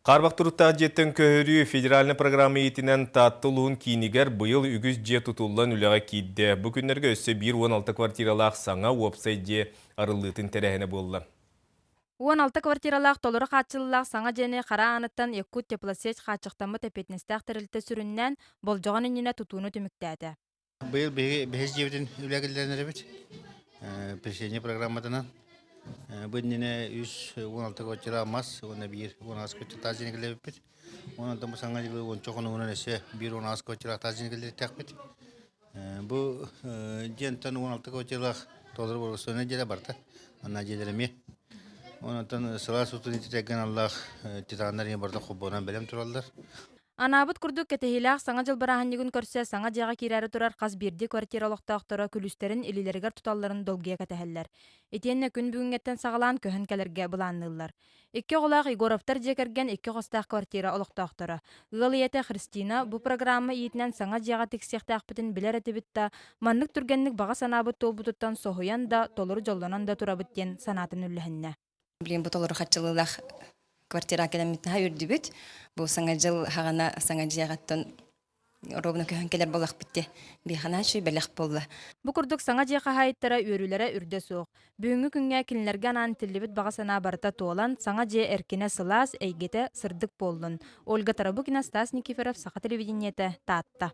Қарбақтырыттағы жеттен көхірі федеральный программа етінен таттылуын кейінігер бұйыл үгіз же тұтылан үліға кейді. Бүкіндерге өсі 1-16 квартиралақ саңа уапсайде арылытын тәрәхіне болды. 16 квартиралақ толыры қатшылылақ саңа және қара аныттан еккут теплосеть қатшықтамы тәпетнестәқ тірілті сүріннен болжаған үніне тұтуыны түміктәді. Бұйыл бәхес жебетін үләгілдерін әрбет. Пресение программатынан. Бұдніне 16 квартира амаз, оны 16 квартира тазин келе бет. Онан да саңа жылы 10 онан есе 16 квартира тазин келе тәкбет. Бұл жентан 16 квартиралақ толыр болғысына желе барда. Ана желереме. Онан сыла сутын тетеген Аллах титандар барда құббонан бәлем тұралдар. Анабыт күрдік кәтехилақ саңа жыл бараханнигін көрсе саңа жаға кирәрі тұрар қаз берді квартиралықтақтыра күлістерін илилергер тұталларын долгия кәтәхәлләр. Етенне күн бүгінгеттен сағалан көхін кәлерге бұланнылар. Икке қолақ Игоровтар жекерген икке қостақ квартира олықтақтыра. Ғылиеті Христина бұл программа етінен саңа жаға тексектақ бітін білер әтібітті маннық түргеннік баға санабыт толбутыттан соғыян да толыры жолданан да тұрабыттен санатын үлләхінне. Блин, bu толору хатчылылах квартира келемитна үрдүбүт. Бу саңа жыл хагана саңа жиягаттан ровно көһөн келер болак битти. Биханачы белек болла. Бу курдук саңа жиэха хайыттара үөрүлэрэ үрдэ суох. Бүгүнгү күнгэ кинилэргэ анаан тиллибит бага санаа барыта туолан саңа жие эркине сылаас эйгете сырдык болдун. Ольга Тарабукина, Стас Никифоров, Саха телевидениете, Таатта.